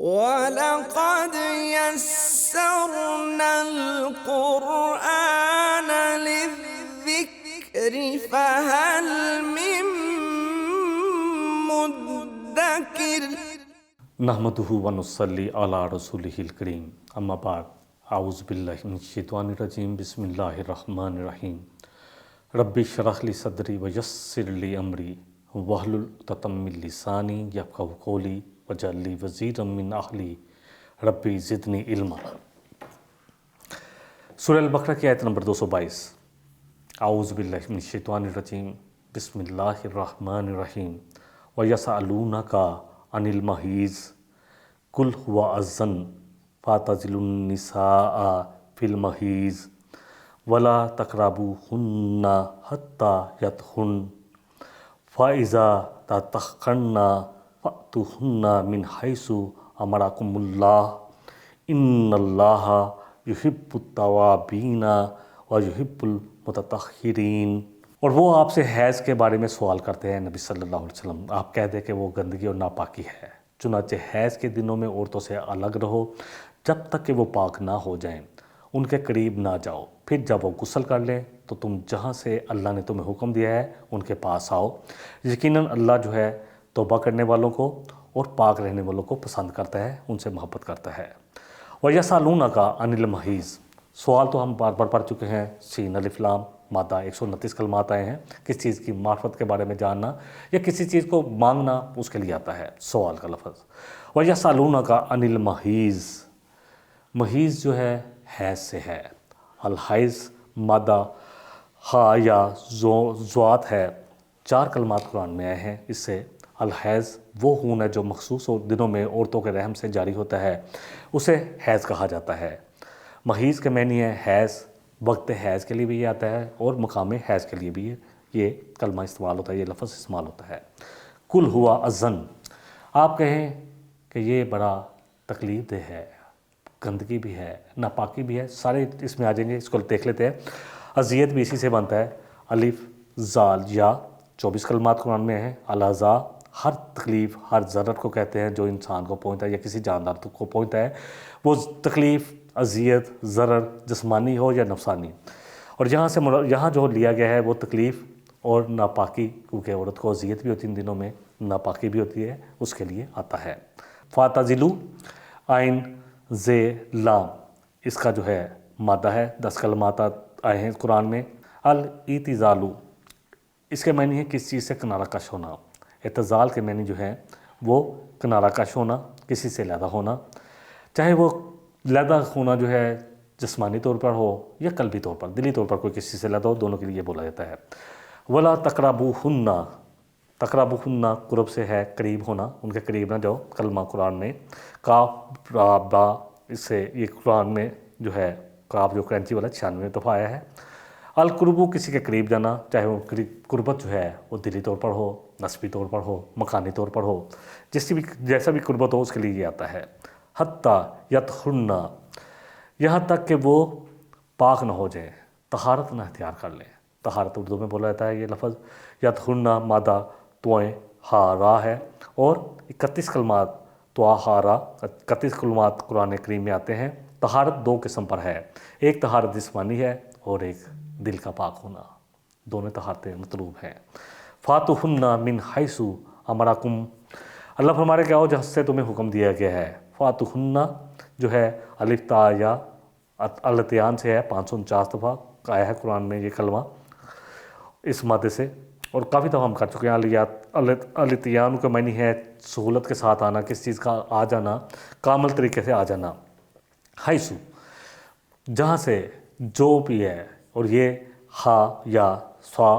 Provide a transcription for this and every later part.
وَلَقَدْ يَسَّرْنَا الْقُرْآنَ لِلذِّكْرِ فَهَلْ مِن مُّدَّكِرٍ۔ نحمدہ ونصلی علی رسولہ الکریم، اما بعد، اعوذ باللہ من الشیطان الرجیم، بسم اللہ الرحمن الرحیم۔ رب اشرح لی صدری ویسر لی امری واحلل عقدۃ من لسانی یفقہوا قولی واجعل لی وزیرا من اہلی ربی زدنی علما۔ سورہ البقرہ کی آیت نمبر 222۔ اعوذ باللہ من الشیطان الرجیم، بسم اللہ الرحمن الرحیم۔ وَيَسْأَلُونَكَ عَنِ الْمَحِيضِ قُلْ هُوَ أَذًى فَاعْتَزِلُوا النِّسَاءَ فِي الْمَحِيضِ وَلَا تَقْرَبُوهُنَّ حَتَّى يَطْهُرْنَ فَإِذَا تَطَهَّرْنَ فَأْتُوهُنَّ مِنْ حَيْثُ أَمَرَكُمُ اللَّهُ إِنَّ اللَّهَ يُحِبُّ التَّوَّابِينَ وَيُحِبُّ الْمُتَطَہِّرِينَ۔ اور وہ آپ سے حیض کے بارے میں سوال کرتے ہیں نبی صلی اللہ علیہ وسلم، آپ کہہ دیں کہ وہ گندگی اور ناپاکی ہے، چنانچہ حیض کے دنوں میں عورتوں سے الگ رہو جب تک کہ وہ پاک نہ ہو جائیں، ان کے قریب نہ جاؤ، پھر جب وہ غسل کر لیں تو تم جہاں سے اللہ نے تمہیں حکم دیا ہے ان کے پاس آؤ، یقیناً اللہ جو ہے توبہ کرنے والوں کو اور پاک رہنے والوں کو پسند کرتا ہے، ان سے محبت کرتا ہے۔ وَيَسْأَلُونَكَ عَنِ الْمَحِيضِ، سوال تو ہم بار بار پڑھ چکے ہیں، سین الف لام مادہ 129 کلمات آئے ہیں، کس چیز کی معرفت کے بارے میں جاننا یا کسی چیز کو مانگنا، اس کے لیے آتا ہے سوال کا لفظ۔ وَيَسْأَلُونَكَ عَنِ الْمَحِيضِ، محیض جو ہے حیض سے ہے، الحیض مادہ ہا یا زوات ہے، 4 کلمات قرآن میں آئے ہیں اس سے۔ الحیض وہ خون ہے جو مخصوص دنوں میں عورتوں کے رحم سے جاری ہوتا ہے، اسے حیض کہا جاتا ہے۔ محیض کے معنی ہے حیض، وقت حیض کے لیے بھی یہ آتا ہے اور مقام حیض کے لیے بھی یہ کلمہ استعمال ہوتا ہے، یہ لفظ استعمال ہوتا ہے۔ قُلْ هُوَ أَذًى، آپ کہیں کہ یہ بڑا تکلیف دہ ہے، گندگی بھی ہے، ناپاکی بھی ہے، سارے اس میں آ جائیں گے، اس کو دیکھ لیتے ہیں۔ اذیت بھی اسی سے بنتا ہے، الف زال یا 24 کلمات قرآن میں ہیں۔ الاذا ہر تکلیف، ہر ضرر کو کہتے ہیں جو انسان کو پہنچتا ہے یا کسی جاندار کو پہنچتا ہے، وہ تکلیف، اذیت، ضرر جسمانی ہو یا نفسانی، اور یہاں جو لیا گیا ہے وہ تکلیف اور ناپاکی، کیونکہ عورت کو اذیت بھی ہوتی ہے ان دنوں میں، ناپاکی بھی ہوتی ہے، اس کے لیے آتا ہے۔ فَاعْتَزِلُوا عین زے لام، اس کا جو ہے مادہ ہے، 10 کلمات آئے ہیں قرآن میں۔ الاعتزال، اس کے معنی ہے کسی چیز سے کنارہ کش ہونا۔ اعتزال کے معنی جو ہے وہ کنارہ کش ہونا، کسی سے علیحدہ ہونا، چاہے وہ علیحدہ ہونا جو ہے جسمانی طور پر ہو یا قلبی طور پر، دلی طور پر کوئی کسی سے علیحدہ ہو، دونوں کے لیے بولا جاتا ہے۔ وَلَا تَقْرَبُوهُنَّ، تقربوهن قرب سے ہے قریب ہونا، ان کے قریب نہ جاؤ، کلمہ قرآن میں کاف را با، اس سے یہ قرآن میں جو ہے کاف جو کرنچی والا 96 دفعہ آیا ہے۔ القربو کسی کے قریب جانا، چاہے وہ قربت جو ہے وہ دلی طور پر ہو، نسبی طور پر ہو، مکانی طور پر ہو، جیسا بھی قربت ہو اس کے لیے یہ آتا ہے۔ حتیٰ یطہرن، یہاں تک کہ وہ پاک نہ ہو جائیں، طہارت نہ اختیار کر لیں۔ طہارت اردو میں بولا جاتا ہے یہ لفظ۔ یطہرن مادہ توئیں ہا را ہے، اور 31 کلمات توا ہا را، 31 کلمات قرآن کریم میں آتے ہیں۔ طہارت 2 قسم پر ہے، ایک طہارت جسمانی ہے اور ایک دل کا پاک ہونا، دونوں طہارتیں مطلوب ہیں۔ فاتوہن من حیث امرکم، اللہ فرما رہے کہ آؤ جہاں سے تمہیں حکم دیا گیا ہے۔ فاتوہن جو ہے الف تا یا الاتیان سے ہے، 549 دفعہ آیا ہے قرآن میں یہ کلمہ اس مادے سے، اور کافی دفعہ ہم کر چکے ہیں۔ الاتیان کا معنی ہے سہولت کے ساتھ آنا، کس چیز کا آ جانا، کامل طریقے سے آ جانا۔ حیث جہاں سے، جو بھی ہے، اور یہ ہا یا سا،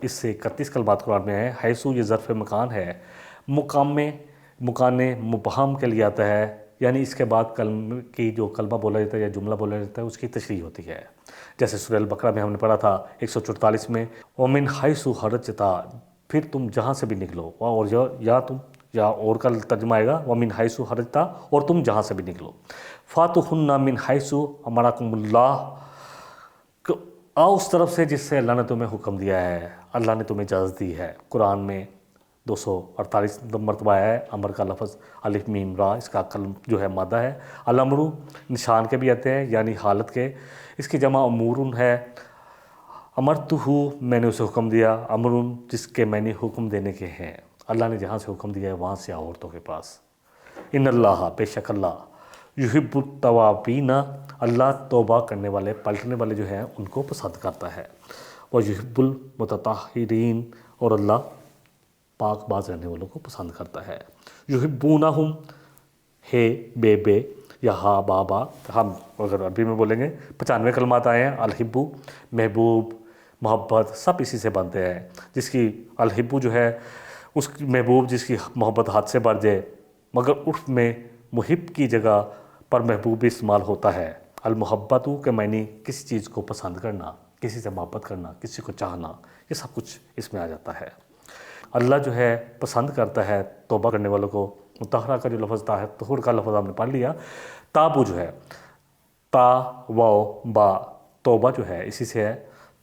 اس سے 31 کلمات قرآن میں ہیں۔ حیث یہ ظرف مکان ہے، مکان مبہم کے لیے آتا ہے، یعنی اس کے بعد جو کلمہ بولا جاتا ہے یا جملہ بولا جاتا ہے اس کی تشریح ہوتی ہے، جیسے سورہ البقرہ میں ہم نے پڑھا تھا 144 میں، وَمِنْ حَيْثُ خَرَجْتَ، پھر تم جہاں سے بھی نکلو، اور یا اور کا ترجمہ آئے گا وَمِنْ حَيْثُ خَرَجْتَ، اور تم جہاں سے بھی نکلو۔ فَاتُوهُنَّ مِنْ حَيْثُ أَمَرَكُمُ اللَّهُ، آؤ اس طرف سے جس سے اللہ نے تمہیں حکم دیا ہے، اللہ نے تمہیں اجازت دی ہے۔ قرآن میں 248 مرتبہ ہے امر کا لفظ الف میم را، اس کا قلم جو ہے مادہ ہے۔ الامرو نشان کے بھی آتے ہیں یعنی حالت کے، اس کی جمع امورن ہے۔ امرتہو میں نے اسے حکم دیا، امرن جس کے میں نے حکم دینے کے ہیں، اللہ نے جہاں سے حکم دیا ہے وہاں سے آؤ عورتوں کے پاس۔ ان اللہ بے شک اللہ یحب التوابین اللہ توبہ کرنے والے پلٹنے والے جو ہیں ان کو پسند کرتا ہے، ویحب المتطہرین اور اللہ پاک باز رہنے والوں کو پسند کرتا ہے۔ یحبونہم ہے بے یا ہا بابا، ہم اگر عربی میں بولیں گے 95 کلمات آئے ہیں۔ الحبو محبوب محبت سب اسی سے بنتے ہیں، جس کی الحبو جو ہے اس کی محبوب جس کی محبت حد سے بڑھ جائے، مگر عرف میں محب کی جگہ پر محبوب بھی استعمال ہوتا ہے۔ المحبت کے معنی کسی چیز کو پسند کرنا، کسی سے محبت کرنا، کسی کو چاہنا، یہ سب کچھ اس میں آ جاتا ہے۔ اللہ جو ہے پسند کرتا ہے توبہ کرنے والوں کو۔ مطہرہ کا جو لفظ تھا ہے، طہور کا لفظ آپ نے پڑھ لیا۔ تابو جو ہے تا واو با، توبہ جو ہے اسی سے ہے،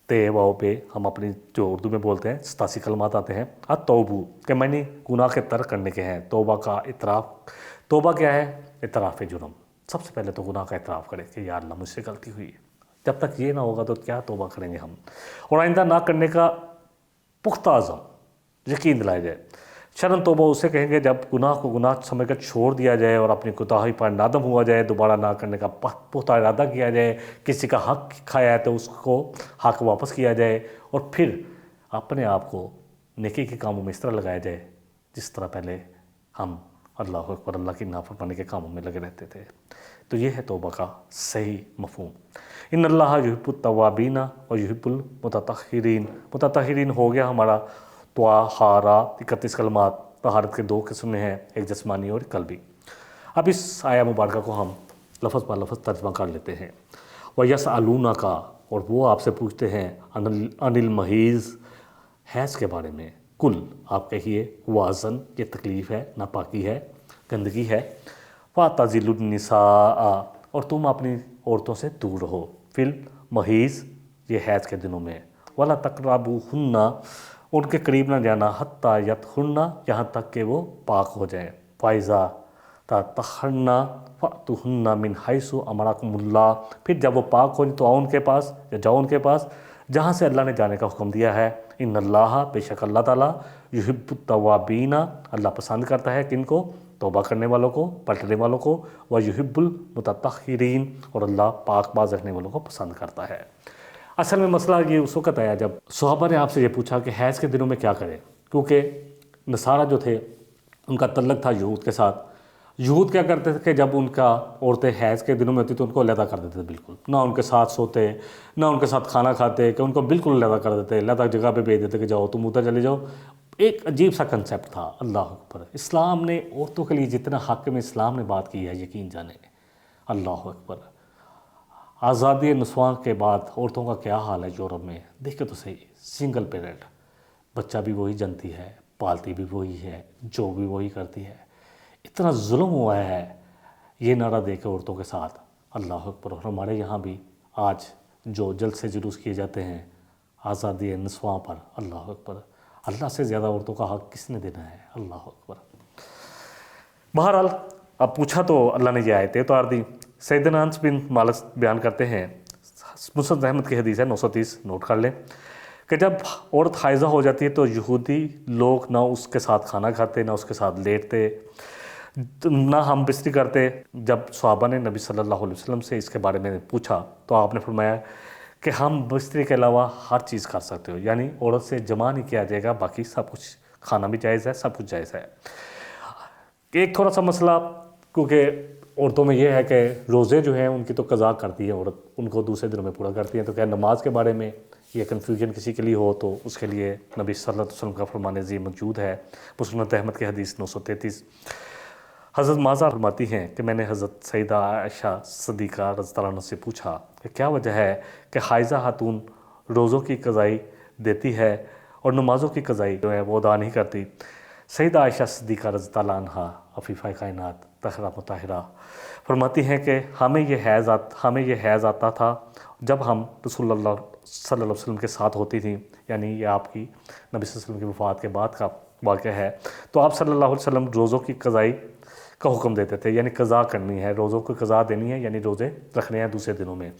تے واو پہ ہم اپنی جو اردو میں بولتے ہیں 87 کلمات آتے ہیں۔ التوبو کہ معنی گناہ کے ترک کرنے کے ہیں، توبہ کا اعتراف۔ توبہ کیا ہے؟ اعتراف جرم۔ سب سے پہلے تو گناہ کا اعتراف کرے کہ یا اللہ مجھ سے غلطی ہوئی ہے۔ جب تک یہ نہ ہوگا تو کیا توبہ کریں گے ہم، اور آئندہ نہ کرنے کا پختہ عزم یقین دلایا جائے۔ شرن توبہ اسے کہیں گے جب گناہ کو گناہ سمجھ کر چھوڑ دیا جائے اور اپنی کوتاہی پر نادم ہوا جائے، دوبارہ نہ کرنے کا پختہ ارادہ کیا جائے، کسی کا حق کھایا ہے تو اس کو حق واپس کیا جائے، اور پھر اپنے آپ کو نیکی کے کاموں میں اس طرح لگایا جائے جس طرح پہلے ہم اللہ اکبر اللہ کی نافرمانی کے کاموں میں لگے رہتے تھے۔ تو یہ ہے توبہ کا صحیح مفہوم۔ ان اللہ یحب التوابین و یحب المتطہرین۔ متطہرین ہو گیا ہمارا طہارہ، 31 کلمات۔ طہارت کے 2 قسم ہیں، ایک جسمانی اور ایک قلبی۔ اب اس آیہ مبارکہ کو ہم لفظ بہ لفظ ترجمہ کر لیتے ہیں۔ وَيَسْأَلُونَكَ اور وہ آپ سے پوچھتے ہیں عن المحیض حیض کے بارے میں، کل آپ کہیے وازن یہ تکلیف ہے، ناپاکی ہے، گندگی ہے، فَاعْتَزِلُوا النِّسَاءَ اور تم اپنی عورتوں سے دور رہو، فی المحیض یہ حیض کے دنوں میں، وَلَا تَقْرَبُوهُنَّ ان کے قریب نہ جانا، حتیٰ یطہرن یہاں تک کہ وہ پاک ہو جائیں، فَإِذَا تطہرن فأتوهن من حیث امرکم اللہ پھر جب وہ پاک ہو جائیں تو آؤ ان کے پاس یا جاؤ ان کے پاس جہاں سے اللہ نے جانے کا حکم دیا ہے۔ ان اللہ بے شک اللہ تعالیٰ یحب التوابین اللہ پسند کرتا ہے کن کو؟ توبہ کرنے والوں کو، پلٹنے والوں کو، ویحب المتطہرین اور اللہ پاک باز رکھنے والوں کو پسند کرتا ہے۔ اصل میں مسئلہ یہ اس وقت آیا جب صحابہ نے آپ سے یہ پوچھا کہ حیض کے دنوں میں کیا کریں، کیونکہ نصارہ جو تھے ان کا تعلق تھا یہود کے ساتھ۔ یہود کیا کرتے تھے کہ جب ان کا عورتیں حیض کے دنوں میں ہوتی تو ان کو علیحدہ کر دیتے تھے، بالکل نہ ان کے ساتھ سوتے، نہ ان کے ساتھ کھانا کھاتے، کہ ان کو بالکل علیحدہ کر دیتے، علیحدہ جگہ پہ بھیج دیتے کہ جاؤ تم ادھر چلے جاؤ۔ ایک عجیب سا کنسیپٹ تھا۔ اللہ اکبر، اسلام نے عورتوں کے لیے جتنا حق میں اسلام نے بات کی ہے یقین جانے، اللہ اکبر۔ آزادی نسواں کے بعد عورتوں کا کیا حال ہے یورپ میں، دیکھے تو صحیح، سنگل پیرنٹ، بچہ بھی وہی جنتی ہے، پالتی بھی وہی ہے، جو بھی وہی کرتی ہے۔ اتنا ظلم ہوا ہے یہ نعرہ دے کے عورتوں کے ساتھ، اللہ اکبر۔ اور ہمارے یہاں بھی آج جو جلد سے جلوس کیے جاتے ہیں آزادی نسواں پر، اللہ اکبر۔ اللہ سے زیادہ عورتوں کا حق کس نے دینا ہے، اللہ اکبر۔ بہرحال اب پوچھا تو اللہ نے یہ آیتیں اتار دی۔ سیدنا انس بن مالک بیان کرتے ہیں، مسند احمد کی حدیث ہے 930، نوٹ کر لیں، کہ جب عورت حائضہ ہو جاتی ہے تو یہودی لوگ نہ اس کے ساتھ کھانا کھاتے، نہ اس کے ساتھ لیٹتے، نہ ہم بستری کرتے۔ جب صحابہ نے نبی صلی اللہ علیہ وسلم سے اس کے بارے میں پوچھا تو آپ نے فرمایا کہ ہم بستری کے علاوہ ہر چیز کر سکتے ہو، یعنی عورت سے جمع نہیں کیا جائے گا، باقی سب کچھ کھانا بھی جائز ہے، سب کچھ جائز ہے۔ ایک تھوڑا سا مسئلہ، کیونکہ عورتوں میں یہ ہے کہ روزے جو ہیں ان کی تو قضا کرتی ہے عورت، ان کو دوسرے دنوں میں پورا کرتی ہیں، تو کیا نماز کے بارے میں یہ کنفیوژن کسی کے لیے ہو تو اس کے لیے نبی صلی اللہ علیہ وسلم کا فرمان عظیم موجود ہے۔ مسند احمد کی حدیث 933۔ حضرت معاذہ فرماتی ہیں کہ میں نے حضرت سیدہ عائشہ صدیقہ رضی اللہ عنہ سے پوچھا کہ کیا وجہ ہے کہ حائضہ خاتون روزوں کی قضائی دیتی ہے اور نمازوں کی قضائی جو ہے وہ ادا نہیں کرتی۔ سیدہ عائشہ صدیقہ رضی اللہ عنہ عفیفہ کائنات طاہرہ مطہرہ فرماتی ہیں کہ ہمیں یہ حیض آتا تھا جب ہم رسول اللہ صلی اللہ علیہ وسلم کے ساتھ ہوتی تھیں، یعنی یہ آپ کی نبی صلی اللہ علیہ وسلم کی وفات کے بعد کا واقعہ ہے. تو آپ صلی اللہ علیہ وسلم روزوں کی قضائی کا حکم دیتے تھے، یعنی قضا کرنی ہے، روزوں کی قضا دینی ہے، یعنی روزے رکھنے ہیں دوسرے دنوں میں،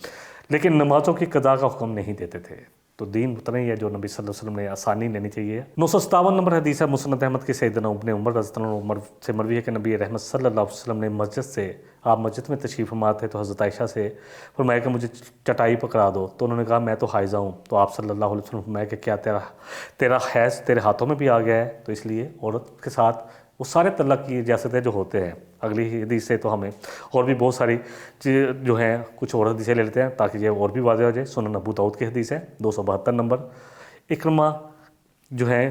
لیکن نمازوں کی قضا کا حکم نہیں دیتے تھے. تو دین اتنا ہی ہے جو نبی صلی اللہ علیہ وسلم نے آسانی لینی چاہیے. 957 نمبر حدیث ہے مسند احمد کی سیدنا ابن عمر رضی اللہ عنہ سے مروی ہے کہ نبی رحمت صلی اللہ علیہ وسلم نے آپ مسجد میں تشریف فرما تھے تو حضرت عائشہ سے فرمایا کہ مجھے چٹائی پکڑا دو. تو انہوں نے کہا میں تو حائضہ ہوں. تو آپ صلی اللہ علیہ وسلم فرمایا کہ کیا تیرا حیض تیرے ہاتھوں میں بھی آ گیا ہے؟ تو اس لیے عورت کے ساتھ وہ سارے طلاق کی اجازتیں جو ہوتے ہیں. اگلی حدیث سے تو ہمیں اور بھی بہت ساری جو ہیں کچھ اور حدیثیں لے لیتے ہیں تاکہ یہ اور بھی واضح ہو جائے. سنن ابو داؤد کی حدیث ہے 272 نمبر. اکرمہ جو ہے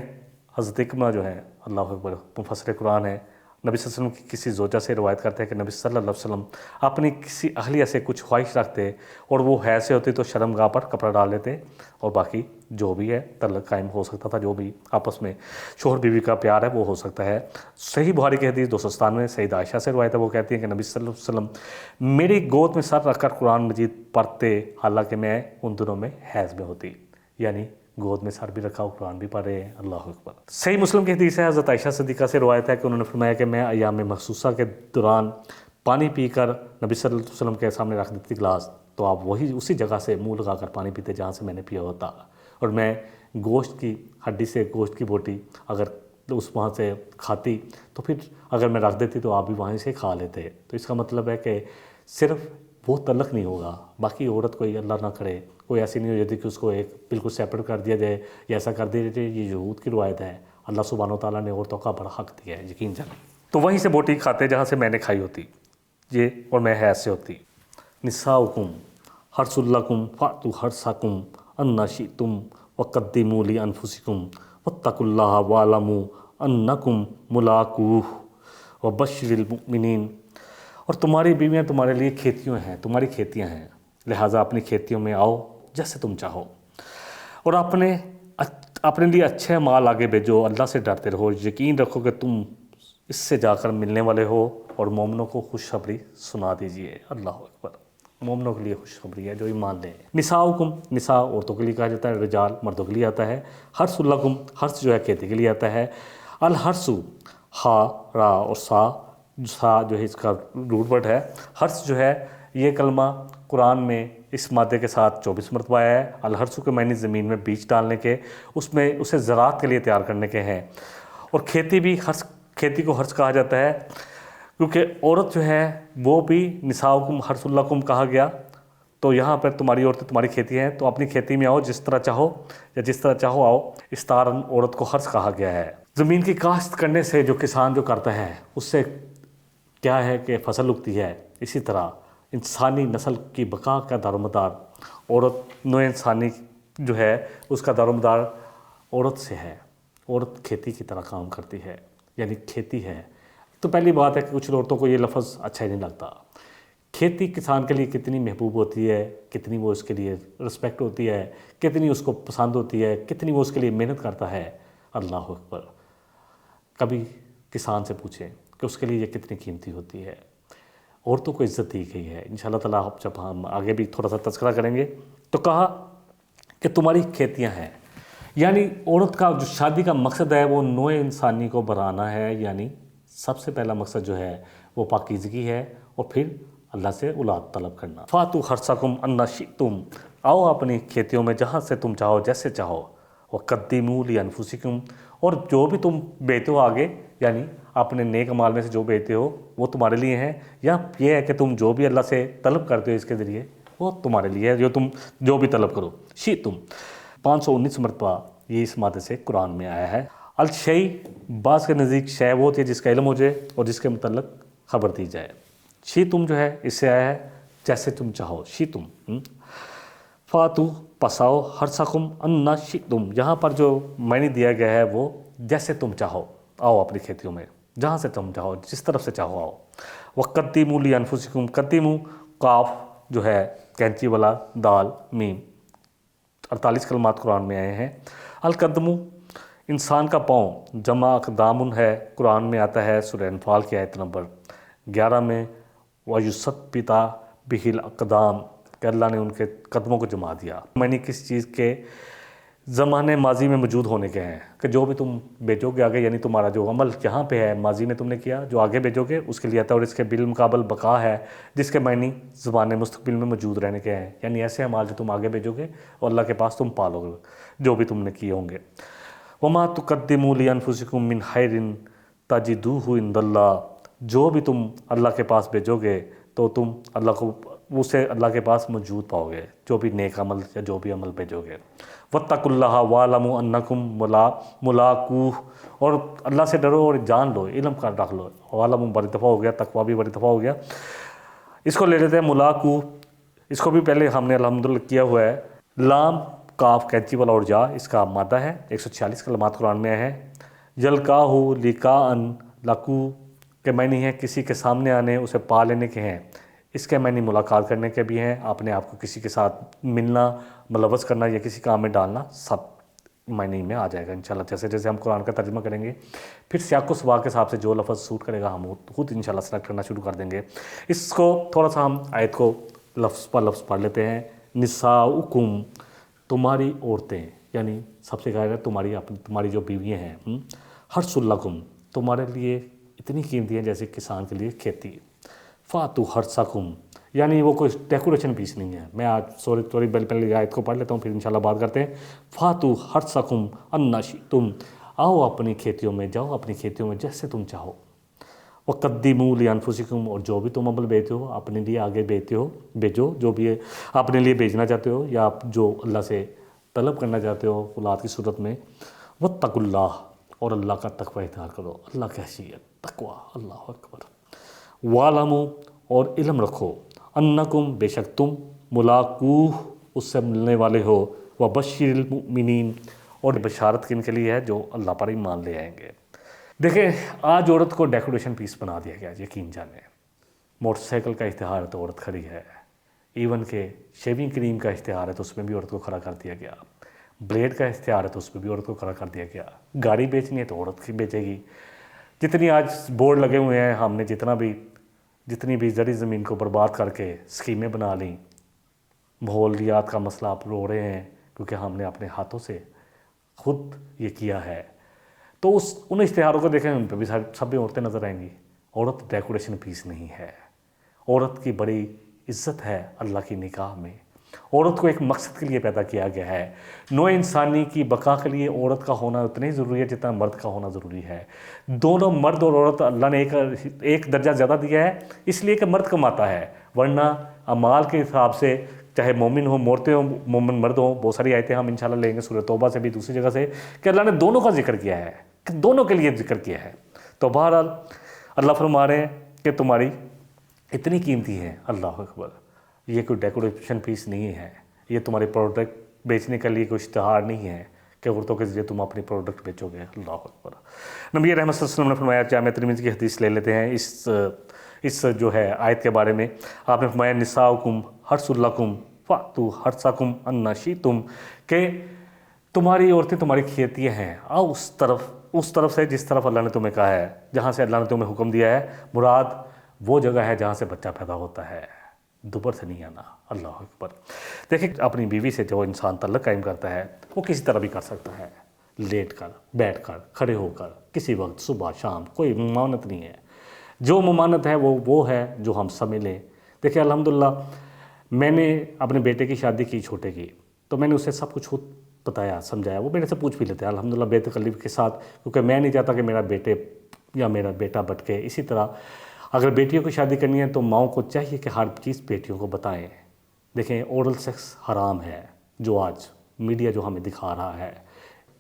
حضرت اکرمہ جو ہے اللہ اکبر مفسر قرآن ہے، نبی صلی اللہ علیہ وسلم کی کسی زوجہ سے روایت کرتے ہیں کہ نبی صلی اللہ علیہ وسلم اپنی کسی اہلیہ سے کچھ خواہش رکھتے اور وہ حیض سے ہوتی تو شرمگاہ پر کپڑا ڈال لیتے، اور باقی جو بھی ہے تعلق قائم ہو سکتا تھا، جو بھی آپس میں شوہر بیوی کا پیار ہے وہ ہو سکتا ہے. صحیح بخاری کی حدیث 297 سیدہ عائشہ سے روایت ہے، وہ کہتی ہیں کہ نبی صلی اللہ علیہ وسلم میری گود میں سر رکھ کر قرآن مجید پڑھتے حالانکہ میں ان دنوں میں حیض میں ہوتی، یعنی گود میں سر بھی رکھا ہو قرآن بھی پڑھ رہے ہیں. اللہ اکبر. صحیح مسلم کی حدیث ہے حضرت عائشہ صدیقہ سے روایت ہے کہ انہوں نے فرمایا کہ میں ایام مخصوصہ کے دوران پانی پی کر نبی صلی اللہ علیہ وسلم کے سامنے رکھ دیتی گلاس، تو آپ اسی جگہ سے منہ لگا کر پانی پیتے جہاں سے میں نے پیا ہوتا، اور میں گوشت کی ہڈی سے گوشت کی بوٹی اگر وہاں سے کھاتی تو پھر اگر میں رکھ دیتی تو آپ بھی وہیں سے کھا لیتے. تو اس کا مطلب ہے کہ صرف وہ تعلق نہیں ہوگا، باقی عورت کوئی اللہ نہ کرے کوئی ایسی نہیں ہو جاتی کہ اس کو ایک بالکل سیپریٹ کر دیا جائے یا ایسا کر دیا جائے. یہ یہود کی روایت ہے. اللہ سبحانہ و تعالیٰ نے عورتوں کا بڑا حق دیا ہے، یقین جانے. تو وہیں سے بوٹی کھاتے جہاں سے میں نے کھائی ہوتی یہ، اور میں حیض سے ہوتی. نساؤکم حرث لکم فأتوا حرثکم انا شئتم وقدموا لانفسکم واتقوا اللہ واعلموا انکم ملاقوہ وبشر المؤمنین. اور تمہاری بیویاں تمہارے لیے تمہاری کھیتیاں ہیں، لہٰذا اپنی کھیتیوں میں آؤ جیسے تم چاہو، اور اپنے لیے اچھے مال آگے بھیجو، اللہ سے ڈرتے رہو، یقین رکھو کہ تم اس سے جا کر ملنے والے ہو، اور مومنوں کو خوشخبری سنا دیجئے. اللہ اکبر. مومنوں کے لیے خوشخبری ہے جو ایمان لیں. نساؤکم، نساء عورتوں کے لیے کہا جاتا ہے، رجال مردوں کے لیے آتا ہے. حرث لکم، حرث جو ہے کھیتی کے لیے آتا ہے. الحرث ہا را اور سا جو ہے اس کا روٹ ورڈ ہے. حرث جو ہے یہ کلمہ قرآن میں اس مادے کے ساتھ 24 مرتبہ آیا ہے. الحرث کے معنی زمین میں بیج ڈالنے کے، اسے زراعت کے لیے تیار کرنے کے ہیں. اور کھیتی بھی کھیتی کو حرث کہا جاتا ہے کیونکہ عورت جو ہے وہ بھی نساؤکم حرث لکم کہا گیا. تو یہاں پر تمہاری عورتیں تمہاری کھیتی ہیں، تو اپنی کھیتی میں آؤ جس طرح چاہو یا جس طرح چاہو آؤ. استارن عورت کو حرث کہا گیا ہے. زمین کی کاشت کرنے سے جو کسان جو کرتا ہے اس سے کیا ہے کہ فصل اگتی ہے. اسی طرح انسانی نسل کی بقا کا دار و مدار عورت، نوع انسانی جو ہے اس کا دار و مدار عورت سے ہے. عورت کھیتی کی طرح کام کرتی ہے، یعنی کھیتی ہے. تو پہلی بات ہے کہ کچھ عورتوں کو یہ لفظ اچھا ہی نہیں لگتا. کھیتی کسان کے لیے کتنی محبوب ہوتی ہے، کتنی وہ اس کے لیے رسپیکٹ ہوتی ہے، کتنی اس کو پسند ہوتی ہے، کتنی وہ اس کے لیے محنت کرتا ہے. اللہ اکبر. کبھی کسان سے پوچھیں کہ اس کے لیے یہ کتنی قیمتی ہوتی ہے. عورتوں کو عزت دی گئی ہے. انشاءاللہ تعالیٰ جب ہم آگے بھی تھوڑا سا تذکرہ کریں گے تو کہا کہ تمہاری کھیتیاں ہیں، یعنی عورت کا جو شادی کا مقصد ہے وہ نوع انسانی کو بڑھانا ہے. یعنی سب سے پہلا مقصد جو ہے وہ پاکیزگی ہے، اور پھر اللہ سے اولاد طلب کرنا. فاتوا حرثکم انا شئتم، آؤ اپنی کھیتیوں میں جہاں سے تم چاہو جیسے چاہو. وقدموا لانفسکم، اور جو بھی تم بیچتے ہو آگے، یعنی اپنے نیک مال میں سے جو بیچتے ہو وہ تمہارے لیے ہیں، یا یہ ہے کہ تم جو بھی اللہ سے طلب کرتے ہو اس کے ذریعے وہ تمہارے لیے ہے، تم جو بھی طلب کرو. شئتم 519 مرتبہ یہ اس مادے سے قرآن میں آیا ہے. الشیء بعض کے نزدیک شے وہ ہوتی ہے جس کا علم ہو جائے اور جس کے متعلق خبر دی جائے. شئتم جو ہے اس سے آیا ہے جیسے تم چاہو. شئتم فاتو پساؤ حرثکم انا شئتم، یہاں پر جو معنی دیا گیا ہے وہ جیسے تم چاہو آؤ اپنی کھیتیوں میں، جہاں سے تم چاہو جس طرف سے چاہو آؤ. وقدموا لانفسکم، قدموا قاف جو ہے کینچی والا، دال میم، 48 کلمات قرآن میں آئے ہیں. القدم انسان کا پاؤں، جمع اقدام ہے، قرآن میں آتا ہے سورہ انفال کی آیت نمبر 11 میں. وَيُثَبِّتَ بِهِ الْأَقْدَامَ، کہ اللہ نے ان کے قدموں کو جما دیا. یعنی کسی چیز کے زمانے ماضی میں موجود ہونے کے ہیں کہ جو بھی تم بیچو گے آگے، یعنی تمہارا جو عمل جہاں پہ ہے ماضی میں تم نے کیا، جو آگے بیچو گے اس کے لیے آتا ہے، اور اس کے بالمقابل بقا ہے جس کے معنی زمانے مستقبل میں موجود رہنے کے ہیں، یعنی ایسے اعمال جو تم آگے بیچو گے اور اللہ کے پاس تم پالو گے جو بھی تم نے کیے ہوں گے۔ وما تقدموا لانفسکم من خیر تجدوہ عند اللہ، جو بھی تم اللہ کے پاس بھیجو گے تو تم اللہ کو اسے اللہ کے پاس موجود پاؤ گے، جو بھی نیک عمل یا جو بھی عمل بھیجو گے۔ واتقوا اللہ واعلموا انکم ملاقوہ، اور اللہ سے ڈرو اور جان لو، علم کا رکھ لو۔ واعلموا بڑی دفعہ ہو گیا، تقویٰ بھی بڑی دفعہ ہو گیا۔ اس کو لے لیتے ہیں ملاقوہ، اس کو بھی پہلے ہم نے الحمدللہ کیا ہوا ہے۔ لام کاف کینچی والا اور جا اس کا مادہ ہے، 146 کلمات قرآن میں ہے۔ یلقاہ لقاءً، لقو کے معنی ہیں کسی کے سامنے آنے، اسے پا لینے کے ہیں۔ اس کے معنی ملاقات کرنے کے بھی ہیں، اپنے آپ کو کسی کے ساتھ ملنا، ملوث کرنا یا کسی کام میں ڈالنا، سب معنی میں آ جائے گا انشاءاللہ۔ جیسے جیسے ہم قرآن کا ترجمہ کریں گے پھر سیاق و سباق کے حساب سے جو لفظ سوٹ کرے گا ہم خود انشاءاللہ سلیکٹ کرنا شروع کر دیں گے۔ اس کو تھوڑا سا ہم آیت کو لفظ پر لفظ پڑھ لیتے ہیں۔ نساؤکم، تمہاری عورتیں، یعنی سب سے کہا ہے تمہاری جو بیویاں ہیں، حرث لکم، تمہارے لیے اتنی قیمتی ہیں جیسے کسان کے لیے کھیتی۔ فاتو حرثکم، یعنی وہ کوئی ڈیکوریشن پیس نہیں ہے۔ میں آج تھوڑی پہلے آیت کو پڑھ لیتا ہوں پھر انشاءاللہ بات کرتے ہیں۔ فاتو حرثکم انا شئتم، آؤ اپنی کھیتیوں میں، جاؤ اپنی کھیتیوں میں جیسے تم چاہو۔ وقدموا لانفسکم، اور جو بھی تم عمل بیچتے ہو اپنے لیے آگے بیچو، جو بھی اپنے لیے بیچنا چاہتے ہو یا آپ جو اللہ سے طلب کرنا چاہتے ہو اولاد کی صورت میں۔ واتقوا اللہ، اور اللہ کا تقوی اختیار کرو، اللہ کی حیثیت تقوی، اللہ اکبر۔ واعلموا، اور علم رکھو، انکم، بے شک تم، ملاقوہ، اس سے ملنے والے ہو۔ وبشر المؤمنین، اور بشارت کن کے لیے ہے جو اللہ پر ایمان لے آئیں گے۔ دیکھیں آج عورت کو ڈیکوریشن پیس بنا دیا گیا، یقین جانیں۔ موٹر سائیکل کا اشتہار ہے تو عورت کھڑی ہے، ایون کہ شیونگ کریم کا اشتہار ہے تو اس میں بھی عورت کو کھڑا کر دیا گیا، بلیڈ کا اشتہار ہے تو اس میں بھی عورت کو کھڑا کر دیا گیا، گاڑی بیچنی ہے تو عورت کی بیچے گی۔ جتنی آج بورڈ لگے ہوئے ہیں، ہم نے جتنی بھی زرعی زمین کو برباد کر کے اسکیمیں بنا لیں، ماحولیات کا مسئلہ آپ رو رہے ہیں کیونکہ ہم نے اپنے ہاتھوں سے خود یہ کیا ہے، تو ان اشتہاروں کو دیکھیں، ان پہ بھی سب عورتیں نظر آئیں گی۔ عورت ڈیکوریشن پیس نہیں ہے، عورت کی بڑی عزت ہے اللہ کی نگاہ میں۔ عورت کو ایک مقصد کے لیے پیدا کیا گیا ہے۔ نوع انسانی کی بقا کے لیے عورت کا ہونا اتنا ہی ضروری ہے جتنا مرد کا ہونا ضروری ہے۔ دونوں مرد اور عورت اللہ نے ایک درجہ زیادہ دیا ہے اس لیے کہ مرد کماتا ہے، ورنہ اعمال کے حساب سے چاہے مومن ہوں، عورتیں ہوں، مومن مرد ہوں، بہت ساری آیتیں ہم انشاءاللہ لیں گے سورہ توبہ سے بھی، دوسری جگہ سے، کہ اللہ نے دونوں کا ذکر کیا ہے، کہ دونوں کے لیے ذکر کیا ہے۔ تو بہرحال اللہ فرما رہے ہیں کہ تمہاری اتنی قیمتی ہے، اللہ اکبر، یہ کوئی ڈیکوریشن پیس نہیں ہے، یہ تمہارے پروڈکٹ بیچنے کے لیے کوئی اشتہار نہیں ہے کہ عورتوں کے ذریعے تم اپنی پروڈکٹ بیچو گے، اللہ اکبر۔ نبی رحمت صلی اللہ علیہ وسلم نے فرمایا، جامع ترمذی کی حدیث لے لیتے ہیں اس جو ہے آیت کے بارے میں، آپ نے فرمایا نساؤکم حرث لکم فأتوا حرثکم انا شئتم، کہ تمہاری عورتیں تمہاری کھیتیاں ہیں، آؤ اس طرف سے جس طرف اللہ نے تمہیں کہا ہے، جہاں سے اللہ نے تمہیں حکم دیا ہے۔ مراد وہ جگہ ہے جہاں سے بچہ پیدا ہوتا ہے، دوبر سے نہیں آنا، اللہ اکبر۔ دیکھیں اپنی بیوی سے جو انسان تعلق قائم کرتا ہے وہ کسی طرح بھی کر سکتا ہے، لیٹ کر، بیٹھ کر، کھڑے ہو کر، کسی وقت، صبح شام، کوئی ممانعت نہیں ہے۔ جو ممانعت ہے وہ ہے جو ہم سمجھ لیں۔ دیکھیں الحمدللہ میں نے اپنے بیٹے کی شادی کی، چھوٹے کی، تو میں نے اسے سب کچھ خود بتایا، سمجھایا، وہ میرے سے پوچھ بھی لیتے ہیں الحمدللہ بے تکلف کے ساتھ، کیونکہ میں نہیں چاہتا کہ میرا بیٹا بٹکے۔ اسی طرح اگر بیٹیوں کی شادی کرنی ہے تو ماؤں کو چاہیے کہ ہر چیز بیٹیوں کو بتائیں۔ دیکھیں اورل سیکس حرام ہے، جو آج میڈیا جو ہمیں دکھا رہا ہے،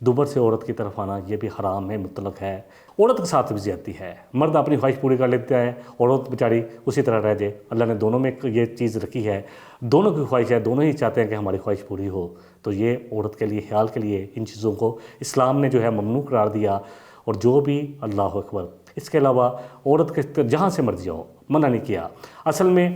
دوبر سے عورت کی طرف آنا یہ بھی حرام ہے، مطلق ہے۔ عورت کے ساتھ بھی زیادتی ہے، مرد اپنی خواہش پوری کر لیتا ہے، عورت بیچاری اسی طرح رہ جائے۔ اللہ نے دونوں میں یہ چیز رکھی ہے، دونوں کی خواہش ہے، دونوں ہی چاہتے ہیں کہ ہماری خواہش پوری ہو، تو یہ عورت کے لیے، خیال کے لیے ان چیزوں کو اسلام نے جو ہے ممنوع قرار دیا۔ اور جو بھی، اللہ اکبر، اس کے علاوہ عورت کے جہاں سے مرضی ہو، منع نہیں کیا۔ اصل میں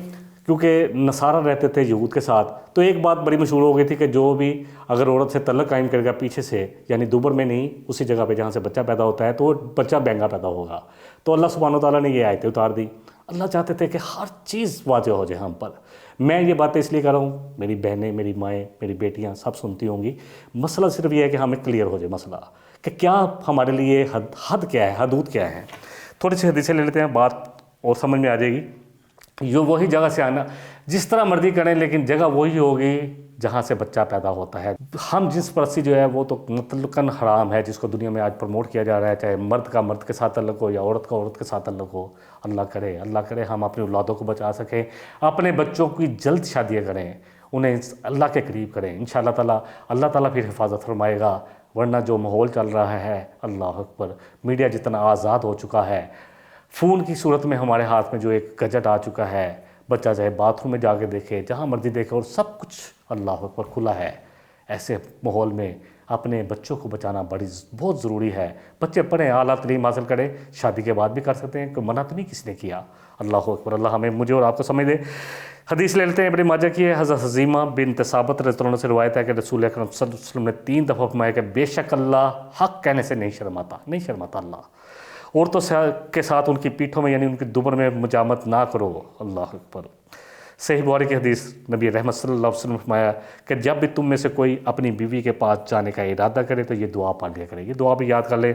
کیونکہ نصارہ رہتے تھے یہود کے ساتھ، تو ایک بات بڑی مشہور ہو گئی تھی کہ جو بھی اگر عورت سے تعلق قائم کرے گا پیچھے سے، یعنی دوبر میں نہیں، اسی جگہ پہ جہاں سے بچہ پیدا ہوتا ہے، تو وہ بچہ بینگا پیدا ہوگا۔ تو اللہ سبحانہ وتعالیٰ نے یہ آیتیں اتار دی۔ اللہ چاہتے تھے کہ ہر چیز واضح ہو جائے ہم پر۔ میں یہ باتیں اس لیے کر رہا ہوں، میری بہنیں، میری مائیں، میری بیٹیاں سب سنتی ہوں گی۔ مسئلہ صرف یہ ہے کہ ہمیں کلیئر ہو جائے مسئلہ کہ کیا ہمارے لیے حد کیا ہے، حدود کیا ہے۔ تھوڑی سی حدیثیں لے لیتے ہیں، بات اور سمجھ میں آ جائے گی۔ یہ وہی جگہ سے آنا، جس طرح مرضی کریں لیکن جگہ وہی ہوگی جہاں سے بچہ پیدا ہوتا ہے۔ ہم جنس پرستی جو ہے وہ تو مطلقاً حرام ہے، جس کو دنیا میں آج پروموٹ کیا جا رہا ہے، چاہے مرد کا مرد کے ساتھ تعلق ہو یا عورت کا عورت کے ساتھ تعلق ہو۔ اللہ کرے ہم اپنی اولادوں کو بچا سکیں، اپنے بچوں کی جلد شادیاں کریں، انہیں اللہ کے قریب کریں، انشاءاللہ اللہ تعالیٰ پھر حفاظت فرمائے گا۔ ورنہ جو ماحول چل رہا ہے، اللہ اکبر، میڈیا جتنا آزاد ہو چکا ہے، فون کی صورت میں ہمارے ہاتھ میں جو ایک گجٹ آ چکا ہے، بچہ چاہے باتھ روم میں جا کے دیکھے، جہاں مرضی دیکھے، اور سب کچھ اللہ اکبر کھلا ہے۔ ایسے ماحول میں اپنے بچوں کو بچانا بہت ضروری ہے۔ بچے پڑھیں، اعلیٰ تعلیم حاصل کریں، شادی کے بعد بھی کر سکتے ہیں، کوئی منع تو نہیں کسی نے کیا۔ اللہ اکبر، اللہ ہمیں، مجھے اور آپ کو سمجھ دے۔ حدیث لے لیتے ہیں، ابن ماجہ کی ہے، حضرت حزیمہ بنت ثابت رضی اللہ عنہ سے روایت ہے کہ رسول اکرم صلی اللہ علیہ وسلم نے 3 دفعہ فرمایا کہ بے شک اللہ حق کہنے سے نہیں شرماتا اللہ۔ عورتوں کے ساتھ ان کی پیٹھوں میں یعنی ان کی دبر میں مجامت نہ کرو۔ اللہ اکبر۔ صحیح بخاری کی حدیث، نبی رحمت صلی اللہ علیہ وسلم نے فرمایا کہ جب بھی تم میں سے کوئی اپنی بیوی کے پاس جانے کا ارادہ کرے تو یہ دعا پڑھ لیا کرے۔ یہ دعا بھی یاد کر لے،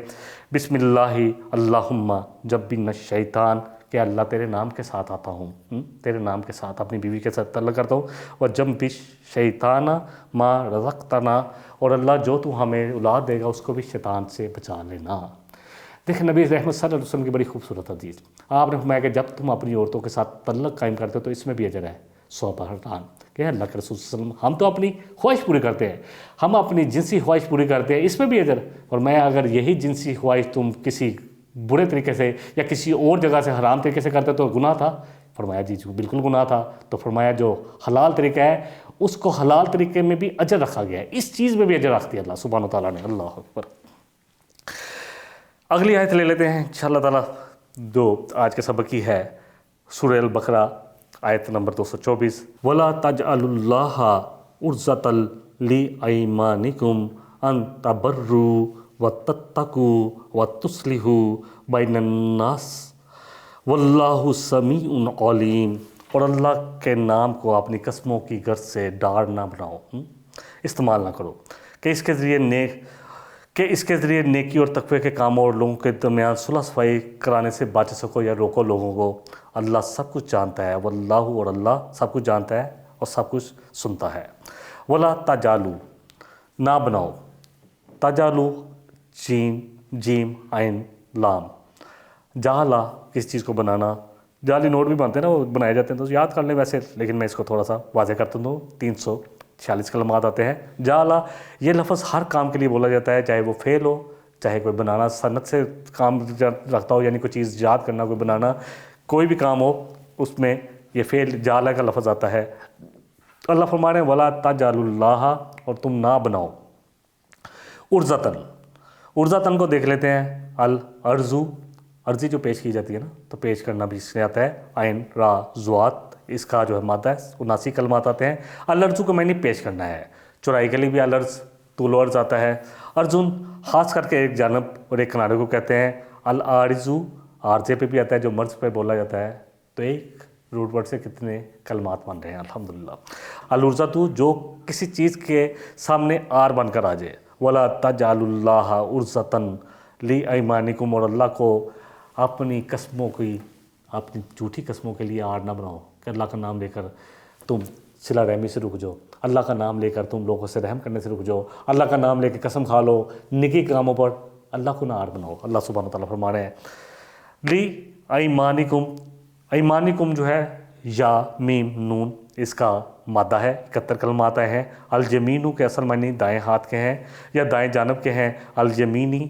بسم اللہ اللہم جب بھی نہ شیطان، کہ اللہ تیرے نام کے ساتھ آتا ہوں، تیرے نام کے ساتھ اپنی بیوی کے ساتھ تعلق کرتا ہوں، اور جب بھی شیطان ما رزقتنا، اور اللہ جو تو ہمیں اولاد دے گا اس کو بھی شیطان سے بچا لینا۔ دیکھیں نبی رحمت صلی اللہ علیہ وسلم کی بڑی خوبصورت حدیث، آپ نے فرمایا کہ جب تم اپنی عورتوں کے ساتھ تعلق قائم کرتے ہو تو اس میں بھی اجر ہے 100 بہران، کہ اللہ کے رسول صلی اللہ علیہ وسلم، ہم تو اپنی خواہش پوری کرتے ہیں، ہم اپنی جنسی خواہش پوری کرتے ہیں، اس میں بھی اجر۔ اور میں اگر یہی جنسی خواہش تم کسی برے طریقے سے یا کسی اور جگہ سے حرام طریقے سے کرتے تو گناہ تھا؟ فرمایا جی بالکل گناہ تھا۔ تو فرمایا جو حلال طریقہ ہے اس کو حلال طریقے میں بھی اجر رکھا گیا ہے، اس چیز میں بھی اجر رکھتی ہے اللہ سبحانہ وتعالیٰ نے۔ اللہ اکبر۔ اگلی آیت لے لیتے ہیں انشاءاللہ تعالیٰ، جو آج کے سبق کی ہے، سورہ البقرہ آیت نمبر 224، وَلَا تَجْعَلُوا اللَّهَ عُرْضَةً لِأَيْمَانِكُمْ أَن تَبَرُّوا وَتَتَّقُوا وَتُصْلِحُوا بَيْنَ النَّاسِ وَاللَّهُ سَمِيعٌ عَلِيمٌ۔ اور اللہ کے نام کو اپنی قسموں کی غرض سے ڈار نہ بناؤ، استعمال نہ کرو، کہ اس کے ذریعے نیکی اور تقوی کے کاموں اور لوگوں کے درمیان صلح صفائی کرانے سے بچ سکو یا روکو لوگوں کو۔ اللہ سب کچھ جانتا ہے، واللہ، اور اللہ سب کچھ جانتا ہے اور سب کچھ سنتا ہے۔ ولا تجالو، نہ بناؤ، تجالو جیم عین لام، جالا کس چیز کو بنانا، جعلی نوٹ بھی بنتے ہیں نا، وہ بنائے جاتے ہیں، تو یاد کر لیں ویسے، لیکن میں اس کو تھوڑا سا واضح کرتا ہوں۔ 346 کلمات آتے ہیں۔ جالا یہ لفظ ہر کام کے لیے بولا جاتا ہے، چاہے وہ فعل ہو، چاہے کوئی بنانا صنعت سے کام رکھتا ہو، یعنی کوئی چیز یاد کرنا، کوئی بنانا، کوئی بھی کام ہو، اس میں یہ فعل جالا کا لفظ آتا ہے۔ اللہ فرما رہے ہیں ولا تجعلوا اللہ، اور تم نہ بناؤ، عرضتاً کو دیکھ لیتے ہیں، عرضی جو پیش کی جاتی ہے نا، تو پیش کرنا بھی اس سے آتا ہے، عین را زوات، اس کا جو ہے مادہ ہے 79 کلمات آتے ہیں۔ الارض کو معنی پیش کرنا ہے، چورائی کے لیے بھی الارض، طول و عرض آتا ہے۔ ارجن خاص کر کے ایک جانب اور ایک کنارے کو کہتے ہیں۔ الارضو عارضے پہ بھی آتا ہے، جو مرض پہ بولا جاتا ہے۔ تو ایک روٹ ورڈ سے کتنے کلمات بن رہے ہیں الحمدللہ۔ العرضۃ جو کسی چیز کے سامنے آر بن کر آ جائے۔ ولا تجعلوا اللہ عرضۃ لایمانکم، اور اللہ کو اپنی قسموں کی، اپنی جھوٹی قسموں کے لیے آڑ نہ بناؤ، کہ اللہ کا نام لے کر تم صلہ رحمی سے رک جاؤ، اللہ کا نام لے کر تم لوگوں سے رحم کرنے سے رک جاؤ، اللہ کا نام لے کے قسم کھا لو نیکی کے کاموں پر، اللہ کو نہ آڑ بناؤ۔ اللہ سبحانہ وتعالیٰ فرما رہے ہیں لی ایمانکم جو ہے یا میم نون، اس کا مادہ ہے، 71 کلمات آئے ہیں۔ الیمینو کے اصل معنی دائیں ہاتھ کے ہیں یا دائیں جانب کے ہیں۔ الیمینی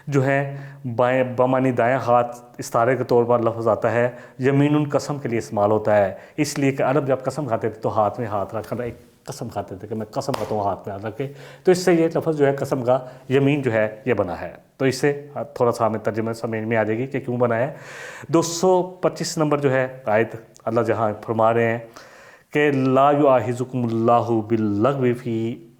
جو ہے بائیں بمعنی دائیں ہاتھ، استعارے کے طور پر لفظ آتا ہے۔ یمین قسم کے لیے استعمال ہوتا ہے، اس لیے کہ عرب جب قسم کھاتے تھے تو ہاتھ میں ہاتھ رکھ کر ایک قسم کھاتے تھے کہ میں قسم کھاتا ہوں ہاتھ میں ہاتھ رکھ کے، تو اس سے یہ لفظ جو ہے قسم کا یمین جو ہے یہ بنا ہے۔ تو اس سے تھوڑا سا ہمیں ترجمہ سمجھ میں آ جائے گی کہ کیوں بنا ہے۔ 225 نمبر جو ہے آیت، اللہ جہاں فرما رہے ہیں کہ لا یؤاخذکم اللہ باللغو فی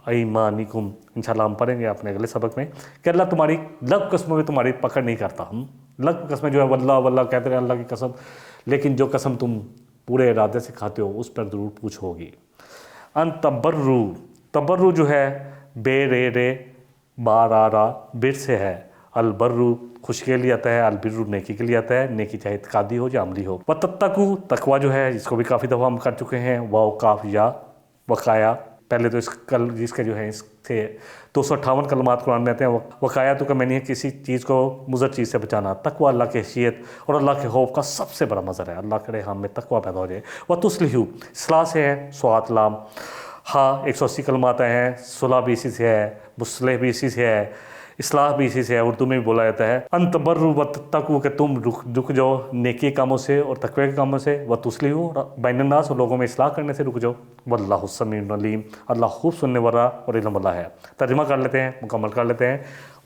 ایمانکم، انشاءاللہ ہم پڑھیں گے اپنے اگلے سبق میں کہ اللہ تمہاری لغو قسموں میں تمہاری پکڑ نہیں کرتا. ہم لغو قسمیں جو ہے واللہ واللہ کہتے رہے اللہ کی قسم، لیکن جو قسم تم پورے ارادے سے کھاتے ہو اس پر ضرور پوچھ ہوگی. ان تبرو، تبرو جو ہے بے رے رے بار آ را بر سے ہے، البرو خوشی کے لیے آتا ہے، البرو نیکی کے لیے آتا ہے، نیکی چاہے اعتقادی ہو یا عملی ہو. وتتقو، تقوی جو ہے اس کو بھی کافی دفعہ ہم کر چکے ہیں، واو کاف یا وقایا. پہلے تو اس کے جو ہے اس سے 258 کلمات قرآن میں آتے ہیں. وقایا تو کا معنی ہے کسی چیز کو مضر چیز سے بچانا. تقوی اللہ کی حیثیت اور اللہ کے خوف کا سب سے بڑا مظہر ہے. اللہ کرے ہم میں تقوی پیدا ہو جائے. وتصلحو، اصلاح سے ہے، سوات لام ہاں 180 کلمات ہیں، صلح بھی اسی سے ہے، مصلح بھی اسی سے ہے، اصلاح بھی اسی سے ہے، اردو میں بھی بولا جاتا ہے. ان تبروا وتتقوا کہ تم رک جاؤ نیکی کاموں سے اور تقوی کے کاموں سے، وتصلحوا بین الناس اور لوگوں میں اصلاح کرنے سے رک جاؤ. واللہ السمیع العلیم، اللہ خوب سننے والا اور علم والا ہے. ترجمہ کر لیتے ہیں، مکمل کر لیتے ہیں.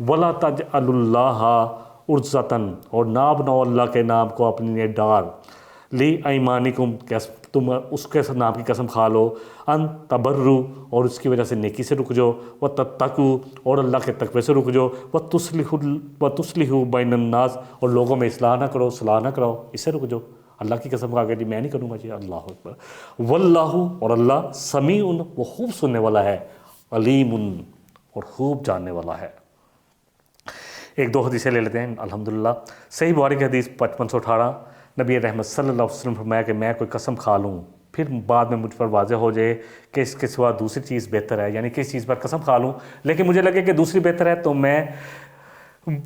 ولا تجعلوا اللہ عرضۃ، اور نہ بناؤ اللہ کے نام کو اپنے لیے ڈار، لی ایمانکم کہ تم اس کے نام کی قسم کھا لو، ان تبرو اور اس کی وجہ سے نیکی سے رک جاؤ، وتتقوا اور اللہ کے تقوی سے رک جاؤ، وتصلحوا بین الناس اور لوگوں میں اصلاح نہ کرو، صلاح نہ کرو، اس سے رک جاؤ. اللہ کی قسم کھا کے جی میں نہیں کروں گا جی. اللہ اکبر. واللہ اور اللہ سمیع، وہ خوب سننے والا ہے، علیم اور خوب جاننے والا ہے. ایک دو حدیثیں لے لیتے ہیں الحمدللہ. صحیح بخاری کی حدیث 5518، نبی رحمت صلی اللہ علیہ وسلم فرمایا کہ میں کوئی قسم کھا لوں پھر بعد میں مجھ پر واضح ہو جائے کہ اس کے سوا دوسری چیز بہتر ہے، یعنی کس چیز پر قسم کھا لوں لیکن مجھے لگے کہ دوسری بہتر ہے تو میں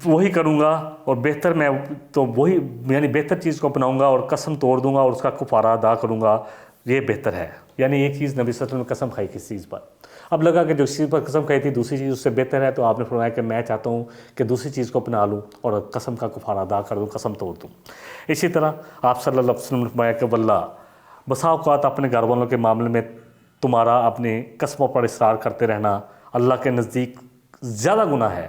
وہی کروں گا، اور بہتر میں تو وہی یعنی بہتر چیز کو اپناؤں گا اور قسم توڑ دوں گا اور اس کا کفارہ ادا کروں گا، یہ بہتر ہے. یعنی ایک چیز نبی صلی اللہ علیہ وسلم نے قسم کھائی کس چیز پر، اب لگا کہ جو چیز پر قسم کھائی تھی دوسری چیز اس سے بہتر ہے، تو آپ نے فرمایا کہ میں چاہتا ہوں کہ دوسری چیز کو اپنا لوں اور قسم کا کفارہ ادا کر دوں، قسم توڑ دوں. اسی طرح آپ صلی اللہ علیہ وسلم نے فرمایا کہ واللہ بسا اوقات اپنے گھر والوں کے معاملے میں تمہارا اپنے قسموں پر اصرار کرتے رہنا اللہ کے نزدیک زیادہ گناہ ہے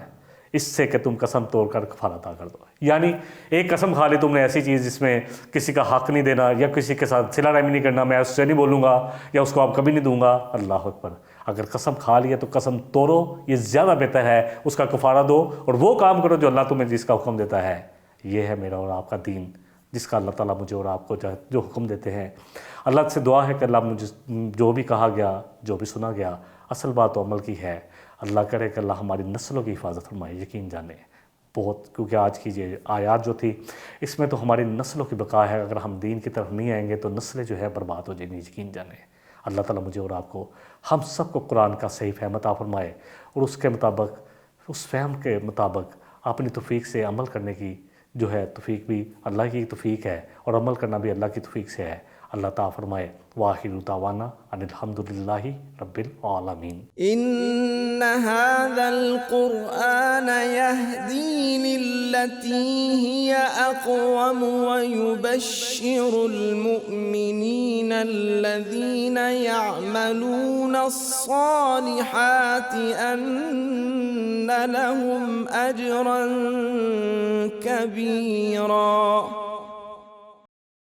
اس سے کہ تم قسم توڑ کر کفارہ ادا کر دو. یعنی ایک قسم کھا لی تم نے ایسی چیز جس میں کسی کا حق نہیں دینا یا کسی کے ساتھ صلہ رحمی نہیں کرنا، میں اس سے نہیں بولوں گا یا اس کو آپ کبھی نہیں دوں گا. اللہ اکبر. اگر قسم کھا لیا تو قسم توڑو، یہ زیادہ بہتر ہے، اس کا کفارہ دو اور وہ کام کرو جو اللہ تمہیں جس کا حکم دیتا ہے. یہ ہے میرا اور آپ کا دین جس کا اللہ تعالیٰ مجھے اور آپ کو جو حکم دیتے ہیں. اللہ سے دعا ہے کہ اللہ مجھے جو بھی کہا گیا جو بھی سنا گیا اصل بات و عمل کی ہے. اللہ کرے کہ اللہ ہماری نسلوں کی حفاظت فرمائے. یقین جانے بہت، کیونکہ آج کی یہ آیات جو تھی اس میں تو ہماری نسلوں کی بقا ہے. اگر ہم دین کی طرف نہیں آئیں گے تو نسلیں جو ہے برباد ہو جائیں گی. یقین جانے اللہ تعالیٰ مجھے اور آپ کو ہم سب کو قرآن کا صحیح فہم عطا فرمائے اور اس کے مطابق اس فہم کے مطابق اپنی توفیق سے عمل کرنے کی جو ہے توفیق بھی اللہ کی توفیق ہے اور عمل کرنا بھی اللہ کی توفیق سے ہے. اللہ تعالیٰ فرمائے وآخر دعوانا ان الحمدللہ رب العالمین. إن هذا القرآن يهدي للتي هي أقوم ويبشر المؤمنين الذين يعملون الصالحات أن لهم أجرا كبيرا.